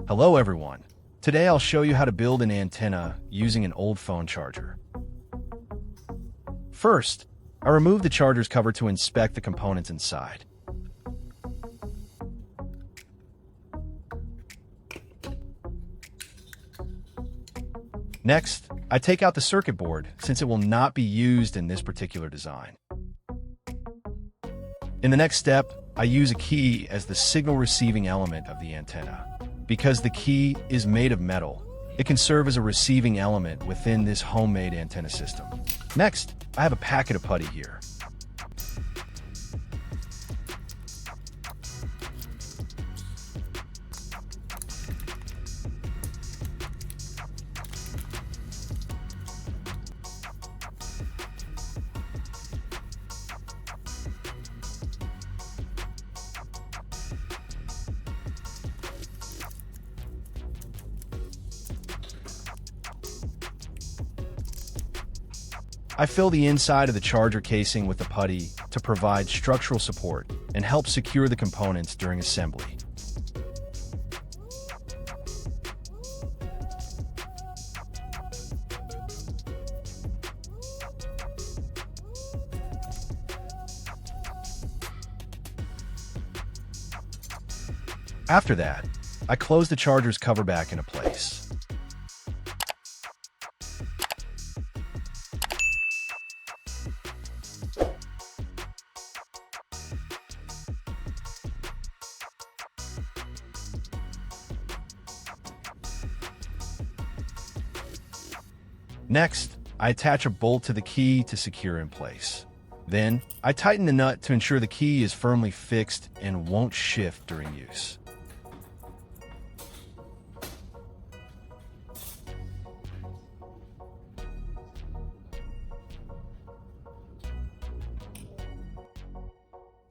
Hello everyone. Today I'll show you how to build an antenna using an old phone charger. First, I remove the charger's cover to inspect the components inside. Next, I take out the circuit board since it will not be used in this particular design. In the next step, I use a key as the signal receiving element of the antenna. Because the key is made of metal, it can serve as a receiving element within this homemade antenna system. Next, I have a packet of putty here. I fill the inside of the charger casing with the putty to provide structural support and help secure the components during assembly. After that, I close the charger's cover back into place. Next, I attach a bolt to the key to secure in place. Then, I tighten the nut to ensure the key is firmly fixed and won't shift during use.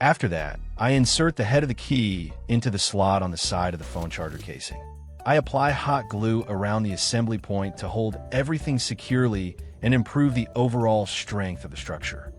After that, I insert the head of the key into the slot on the side of the phone charger casing. I apply hot glue around the assembly point to hold everything securely and improve the overall strength of the structure.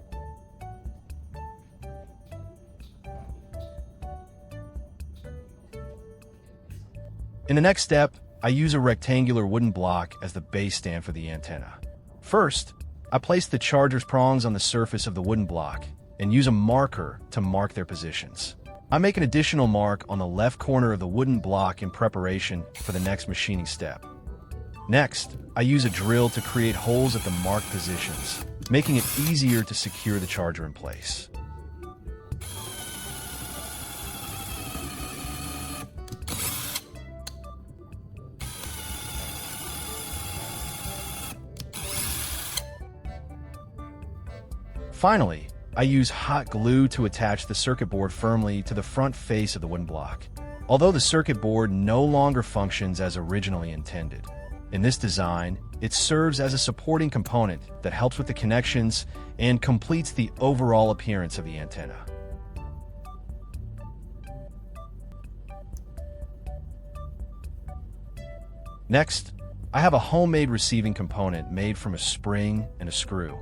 In the next step, I use a rectangular wooden block as the base stand for the antenna. First, I place the charger's prongs on the surface of the wooden block and use a marker to mark their positions. I make an additional mark on the left corner of the wooden block in preparation for the next machining step. Next, I use a drill to create holes at the marked positions, making it easier to secure the charger in place. Finally, I use hot glue to attach the circuit board firmly to the front face of the wooden block. Although the circuit board no longer functions as originally intended, in this design, it serves as a supporting component that helps with the connections and completes the overall appearance of the antenna. Next, I have a homemade receiving component made from a spring and a screw.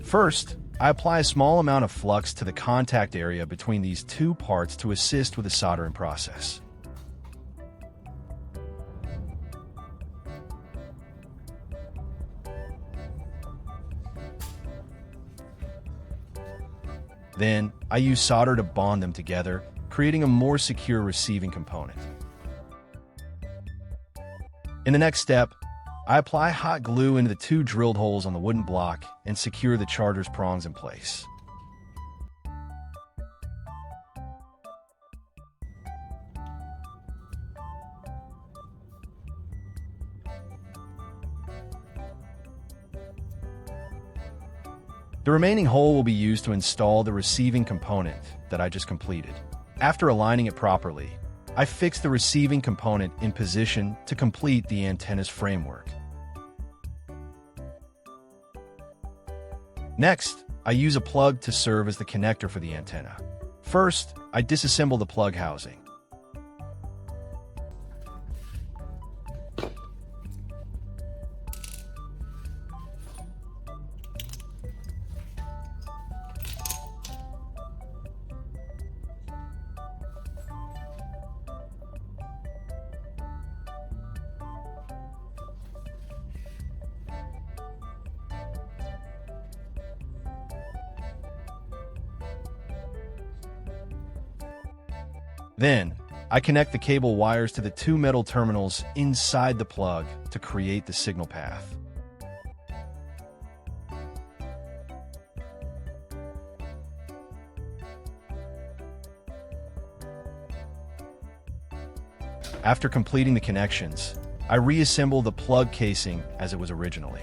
First, I apply a small amount of flux to the contact area between these two parts to assist with the soldering process. Then, I use solder to bond them together, creating a more secure receiving component. In the next step, I apply hot glue into the two drilled holes on the wooden block and secure the charger's prongs in place. The remaining hole will be used to install the receiving component that I just completed. After aligning it properly, I fix the receiving component in position to complete the antenna's framework. Next, I use a plug to serve as the connector for the antenna. First, I disassemble the plug housing. Then, I connect the cable wires to the two metal terminals inside the plug to create the signal path. After completing the connections, I reassemble the plug casing as it was originally.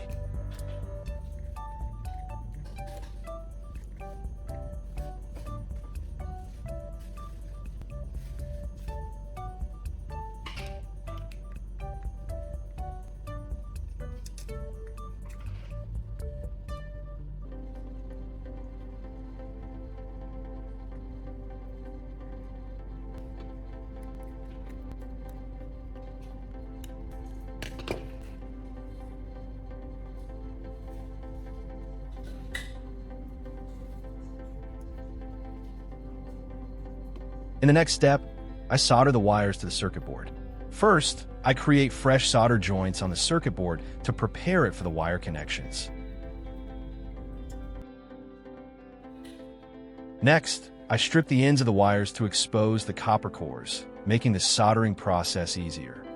In the next step, I solder the wires to the circuit board. First, I create fresh solder joints on the circuit board to prepare it for the wire connections. Next, I strip the ends of the wires to expose the copper cores, making the soldering process easier.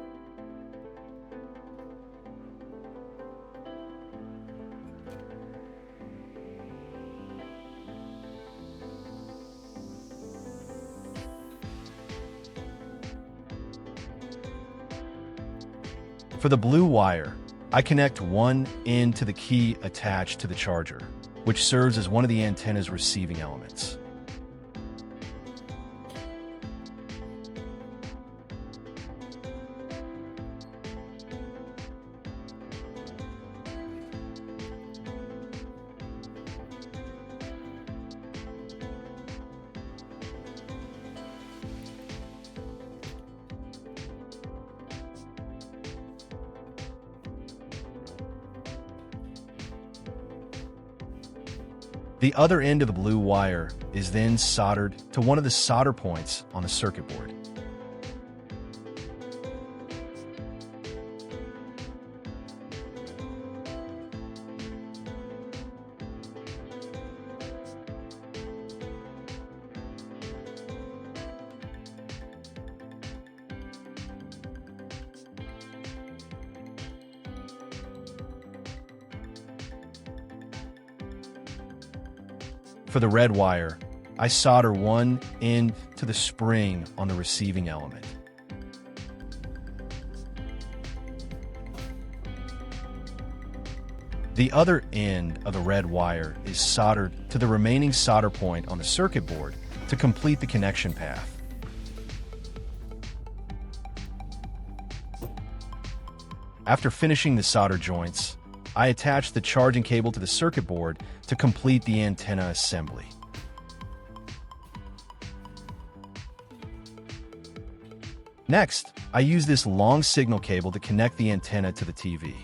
For the blue wire, I connect one end to the key attached to the charger, which serves as one of the antenna's receiving elements. The other end of the blue wire is then soldered to one of the solder points on the circuit board. For the red wire, I solder one end to the spring on the receiving element. The other end of the red wire is soldered to the remaining solder point on the circuit board to complete the connection path. After finishing the solder joints, I attach the charging cable to the circuit board to complete the antenna assembly. Next, I use this long signal cable to connect the antenna to the TV.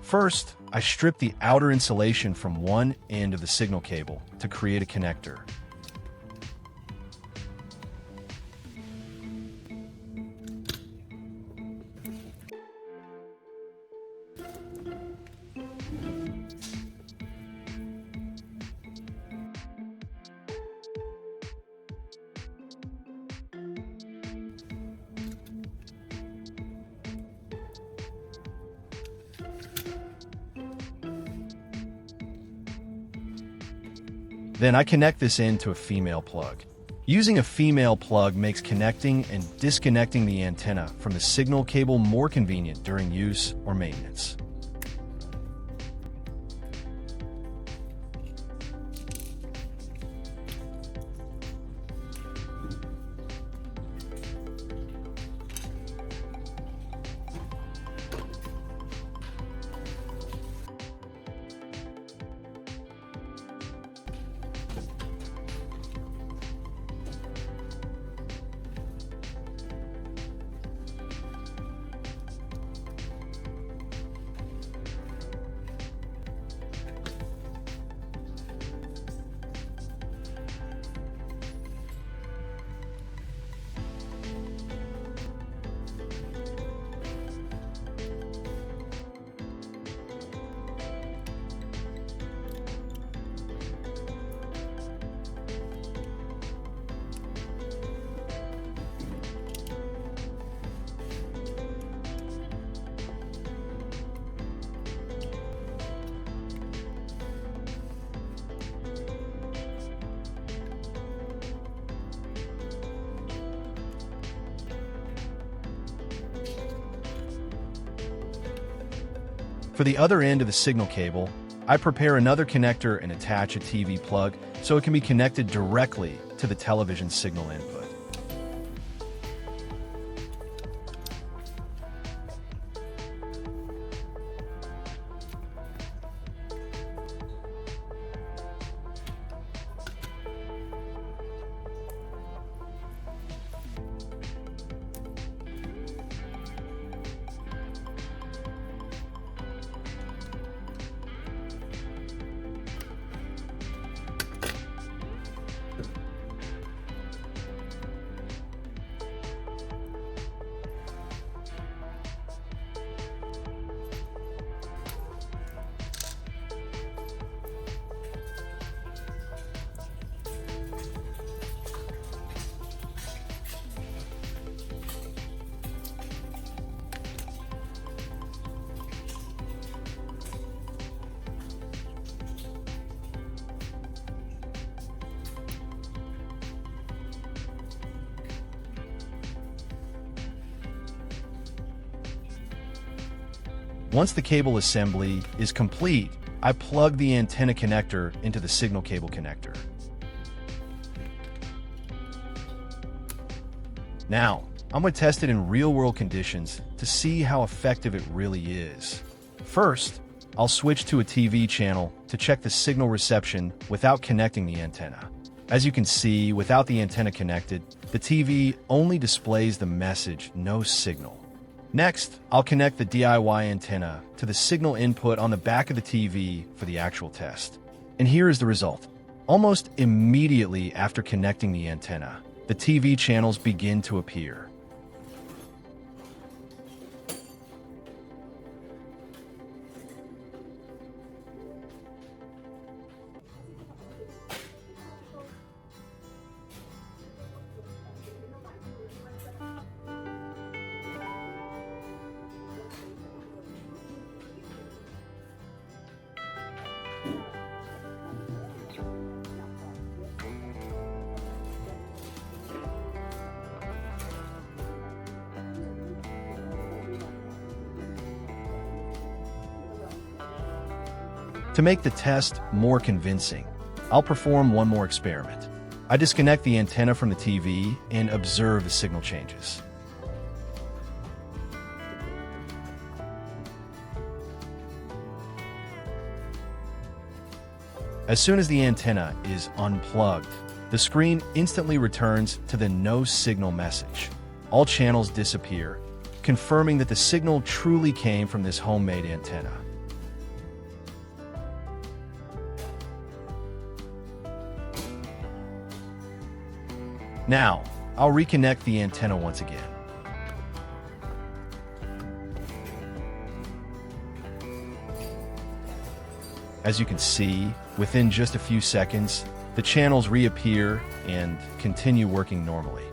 First, I strip the outer insulation from one end of the signal cable to create a connector. Then I connect this end to a female plug. Using a female plug makes connecting and disconnecting the antenna from the signal cable more convenient during use or maintenance. For the other end of the signal cable, I prepare another connector and attach a TV plug so it can be connected directly to the television signal input. Once the cable assembly is complete, I plug the antenna connector into the signal cable connector. Now, I'm going to test it in real-world conditions to see how effective it really is. First, I'll switch to a TV channel to check the signal reception without connecting the antenna. As you can see, without the antenna connected, the TV only displays the message, no signal. Next, I'll connect the DIY antenna to the signal input on the back of the TV for the actual test. And here is the result. Almost immediately after connecting the antenna, the TV channels begin to appear. To make the test more convincing, I'll perform one more experiment. I disconnect the antenna from the TV and observe the signal changes. As soon as the antenna is unplugged, the screen instantly returns to the no signal message. All channels disappear, confirming that the signal truly came from this homemade antenna. Now, I'll reconnect the antenna once again. As you can see, within just a few seconds, the channels reappear and continue working normally.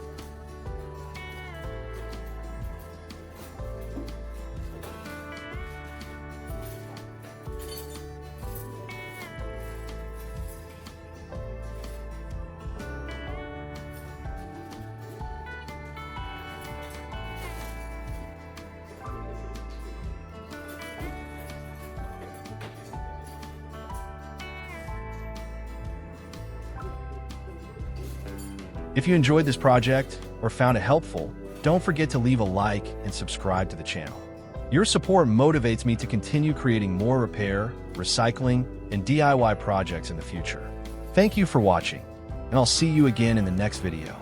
If you enjoyed this project or found it helpful, don't forget to leave a like and subscribe to the channel. Your support motivates me to continue creating more repair, recycling, and DIY projects in the future. Thank you for watching, and I'll see you again in the next video.